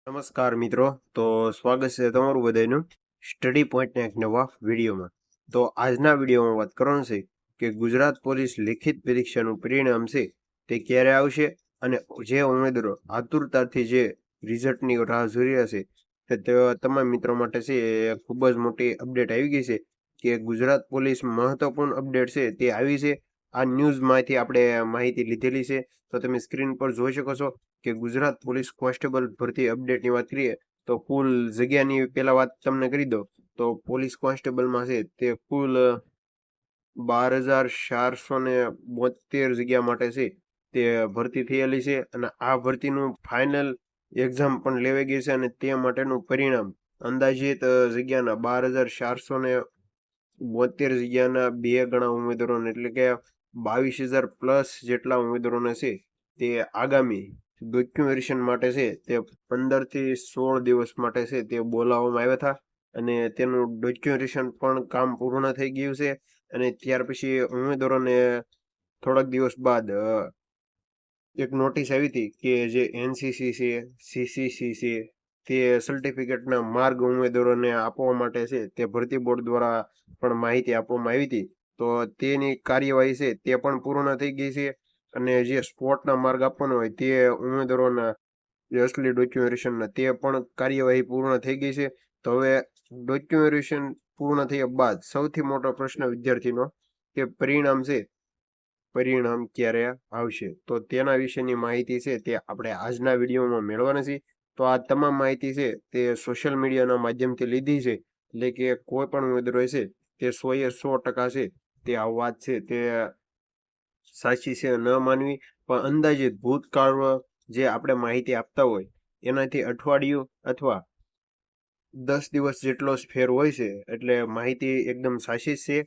નમસ્કાર મિત્રો. તો સ્વાગત છે તમારું બધાનું સ્ટડી પોઈન્ટના એક નવા વિડીયોમાં. તો આજના વિડીયોમાં વાત કરવાનું છે કે ગુજરાત પોલીસ લેખિત પરીક્ષાનું પરિણામ છે તે ક્યારે આવશે અને જે ઉમેદવારો આતુરતાથી જે રિઝલ્ટની રાહ જોઈ રહ્યા છે તે તમામ મિત્રો માટે છે એ ખૂબ જ મોટી અપડેટ આવી ગઈ છે કે ગુજરાત પોલીસ મહત્વપૂર્ણ અપડેટ છે તે આવી છે. આ ન્યૂઝમાંથી આપણે માહિતી લીધેલી છે, તો તમે સ્ક્રીન પર જોઈ શકો છો કે ગુજરાત પોલીસ કોન્સ્ટેબલ ભરતી અપડેટની વાત કરીએ તો કુલ જગ્યાની પહેલા વાત તમને કરી દો. તો પોલીસ કોન્સ્ટેબલમાં છે તે કુલ 12,472 જગ્યા માટે છે તે ભરતી થયેલી છે અને આ ભરતીનું ફાઇનલ એક્ઝામ પણ લેવાઈ ગઈ છે અને તે માટેનું પરિણામ અંદાજિત જગ્યાના 12,472 જગ્યાના 2 ગણા ઉમેદવારોને એટલે કે 22,000 પ્લસ જેટલા ઉમેદવારોને છે તે આગામી ડોક્યુમેન્ટેશન માટે છે તે 15 થી 16 દિવસ માટે છે તે બોલાવવામાં આવ્યા હતા અને તેનું ડોક્યુમેન્ટેશન પણ કામ પૂર્ણ થઈ ગયું છે. અને ત્યાર પછી ઉમેદવારોને થોડાક દિવસ બાદ એક નોટિસ આવી હતી કે જે એનસીસી છે, સીસીસી છે, તે સર્ટિફિકેટના માર્ગ ઉમેદવારોને આપવા માટે છે તે ભરતી બોર્ડ દ્વારા પણ માહિતી આપવામાં આવી હતી. તો તેની કાર્યવાહી છે તે પણ પૂર્ણ થઈ ગઈ છે અને જે સ્પોર્ટના માર્ગ આપવાનો હોય તે ઉમેદવારોના જે અસલી ડોક્યુમેન્ટેશનના તે પણ કાર્યવાહી પૂર્ણ થઈ ગઈ છે. તો હવે ડોક્યુમેન્ટેશન પૂર્ણ થયા બાદ સૌથી મોટો પ્રશ્ન વિદ્યાર્થીનો કે પરિણામ ક્યારે આવશે. તો તેના વિશેની માહિતી છે તે આપણે આજના વિડીયોમાં મેળવવાની છે. તો આ તમામ માહિતી છે તે સોશિયલ મીડિયાના માધ્યમથી લીધી છે, એટલે કે કોઈ પણ ઉમેદવાર છે તે 100% છે તે આ વાત છે તે સાચી છે ન માનવી, પણ અંદાજિત ભૂતકાળ જે આપણે માહિતી આપતા હોય એનાથી અઠવાડિયું અથવા 10 દિવસ જેટલો જ ફેર હોય છે. એટલે માહિતી એકદમ સાચી જ છે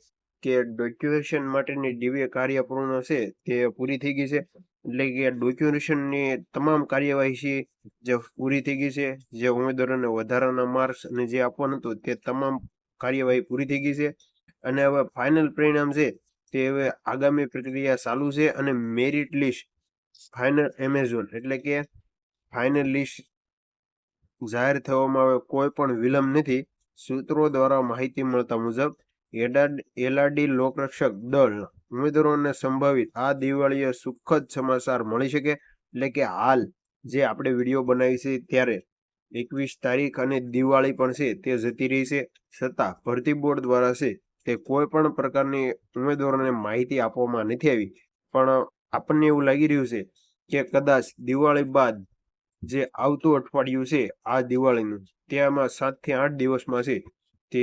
કે ડોક્યુમેન્ટેશન માટેની દિવ્ય કાર્ય પૂર્ણ છે તે પૂરી થઈ ગઈ છે. એટલે કે ડોક્યુમેન્ટેશનની તમામ કાર્યવાહી છે જે પૂરી થઈ ગઈ છે. જે ઉમેદવારોને વધારાના માર્ક્સ અને જે આપવાનું હતું તે તમામ કાર્યવાહી પૂરી થઈ ગઈ છે અને હવે ફાઇનલ પરિણામ છે તે હવે આગામી પ્રક્રિયા ચાલુ છે અને મેરિટ લિસ્ટ ફાઇનલ એમેઝોન એટલે કે ફાઇનલ લિસ્ટ જાહેર થવામાં હવે કોઈ પણ વિલંબ નથી. સૂત્રો દ્વારા માહિતી મળતા મુજબ એલઆરડી લોકરક્ષક દળ ઉમેદવારોને સંભવિત આ દિવાળીએ સુખદ સમાચાર મળી શકે. એટલે કે હાલ જે આપણે વિડીયો બનાવી છે ત્યારે 21 તારીખ અને દિવાળી પણ છે તે જતી રહી છે, છતાં ભરતી બોર્ડ દ્વારા છે તે કોઈ પણ પ્રકારની ઉમેદવારોને માહિતી આપવામાં નથી આવી. પણ આપણને એવું લાગી રહ્યું છે કે કદાચ દિવાળી બાદ જે આવતું અઠવાડિયું છે આ દિવાળીનું, તેમાં 7 થી 8 દિવસમાં છે તે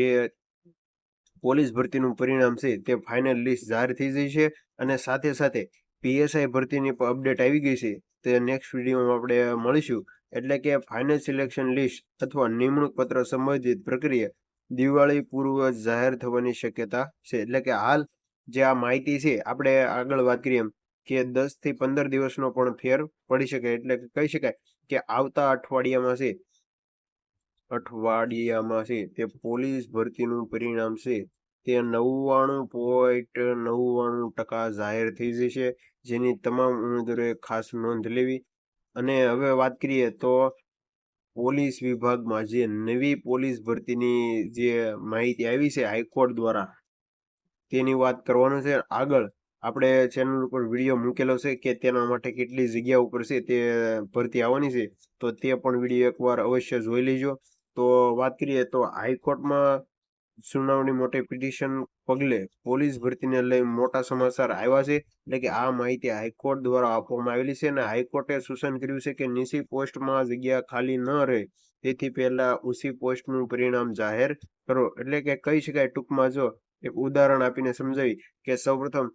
પોલીસ ભરતીનું પરિણામ છે તે ફાઇનલ લિસ્ટ જાહેર થઈ જાય છે અને સાથે સાથે પીએસઆઈ ભરતીની પણ અપડેટ આવી ગઈ છે. તે નેક્સ્ટ વિડીયોમાં આપણે મળીશું. એટલે કે ફાઇનલ સિલેક્શન લિસ્ટ અથવા નિમણૂક પત્ર સંબંધિત પ્રક્રિયા દિવાળી પૂર્વ જાહેર થવાની શક્યતા છે. એટલે કે હાલ જે આ માહિતી છે આપણે આગળ વાત કરીએ એમ કે 10 થી 15 દિવસનો પણ ફેર પડી શકે. એટલે કે કહી શકાય કે આવતા અઠવાડિયામાં છે તે પોલીસ ભરતીનું પરિણામ છે તે 99.99% જાહેર થઈ જશે, જેની તમામ ઉમેદવારોએ ખાસ નોંધ લેવી. અને હવે વાત કરીએ તો પોલીસ વિભાગમાં જે નવી પોલીસ ભરતીની જે માહિતી આવી છે હાઈકોર્ટ દ્વારા, તેની વાત કરવાનું છે. આગળ આપણે ચેનલ ઉપર વિડીયો મૂકેલો છે કે તેના માટે કેટલી જગ્યા ઉપર છે તે ભરતી આવવાની છે, તો તે પણ વિડીયો એકવાર અવશ્ય જોઈ લેજો. તો વાત કરીએ તો હાઈકોર્ટમાં સુનાવણી મોટી પિટિશન પગલે પોલીસ ભરતીને લઈ મોટા સમાચાર આવ્યા છે. એટલે કે આ માહિતી હાઈકોર્ટ દ્વારા આપવામાં આવેલી છે અને હાઈકોર્ટે સૂચન કર્યું છે કે નીચી પોસ્ટમાં જગ્યા ખાલી ન રહે તેથી પહેલા ઊંચી પોસ્ટનું પરિણામ જાહેર કરો. એટલે કે કહી શકાય ટૂંકમાં જો એક ઉદાહરણ આપીને સમજાવી કે સૌપ્રથમ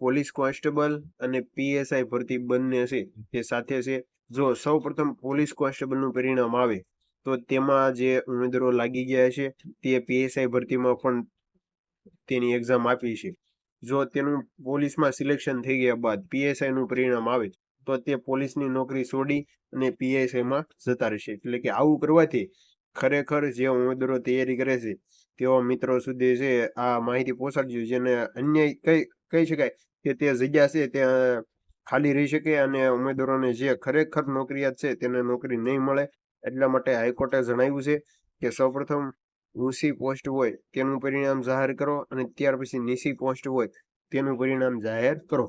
પોલીસ કોન્સ્ટેબલ અને પીએસઆઈ ભરતી બંને છે તે સાથે છે. જો સૌપ્રથમ પોલીસ કોન્સ્ટેબલનું પરિણામ આવે તો તેમાં જે ઉમેદવારો લાગી ગયા છે તે પીએસઆઈ ભરતીમાં પણ તેની એક્ઝામ આપી છે. જો તેનું પોલીસમાં સિલેક્શન થઈ ગયા બાદ પીએસઆઈનું પરિણામ આવે તો તે પોલીસની નોકરી છોડી અને પીએસઆઈમાં જતા રહેશે. એટલે કે આવું કરવાથી ખરેખર જે ઉમેદવારો તૈયારી કરે છે તેવા મિત્રો સુધી છે આ માહિતી પહોંચાડજો, જેને અન્યાય કહી શકાય કે તે જગ્યા છે ત્યાં ખાલી રહી શકે અને ઉમેદવારોને જે ખરેખર નોકરિયાત છે તેને નોકરી નહીં મળે. એટલા માટે હાઈકોર્ટે જણાવ્યું છે કે સૌપ્રથમ ઊંચી પોસ્ટ હોય તેનું પરિણામ જાહેર કરો અને ત્યાર પછી નીચી પોસ્ટ હોય તેનું પરિણામ જાહેર કરો.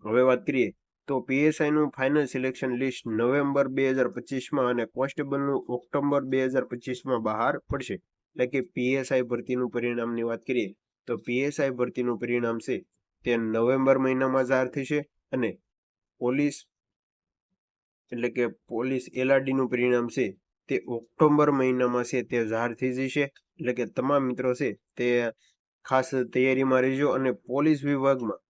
હવે વાત કરીએ તો પીએસઆઈ નું ફાઇનલ સિલેક્શન લિસ્ટ નવેમ્બર 2025 અને કોન્સ્ટેબલનું ઓક્ટોબર 2025 બહાર પડશે. એટલે કે પીએસઆઈ ભરતીનું પરિણામની વાત કરીએ તો પીએસઆઈ ભરતીનું પરિણામ છે તે નવેમ્બર મહિનામાં જાહેર થશે અને પોલીસ એટલે કે પોલીસ એલઆરડી નું પરિણામ છે તે ઓક્ટોબર મહિનામાં છે તે જાહેર થઈ જશે. એટલે કે તમામ મિત્રો છે તે ખાસ તૈયારીમાં રહેજો. અને પોલીસ વિભાગમાં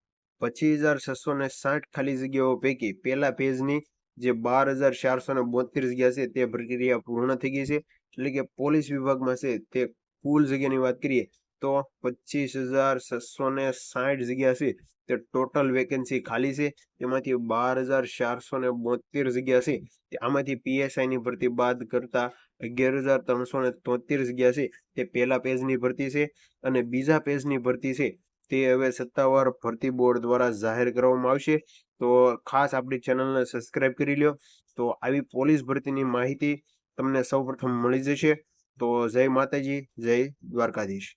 25,660 ખાલી જગ્યાઓ પૈકી પહેલા પેજની જે 12,472 જગ્યા છે તે પ્રક્રિયા પૂર્ણ થઈ ગઈ છે. એટલે કે પોલીસ વિભાગમાં છે તે કુલ જગ્યાની વાત કરીએ તો 25,660 જગ્યા છે તે ટોટલ વેકેન્સી ખાલી છે. તેમાંથી 12,472 જગ્યા છે તે આમાંથી પીએસઆઈ ની ભરતી બાદ કરતા 11,373 જગ્યા છે તે પહેલા પેજની ભરતી છે. અને બીજા પેજની ભરતી છે તે હવે સત્તાવાર ભરતી બોર્ડ દ્વારા જાહેર કરવામાં આવશે. તો ખાસ આપણી ચેનલને સબસ્ક્રાઇબ કરી લ્યો. તો આવી પોલીસ ભરતીની માહિતી તમને સૌપ્રથમ મળી જશે. તો જય માતાજી, જય દ્વારકાધીશ.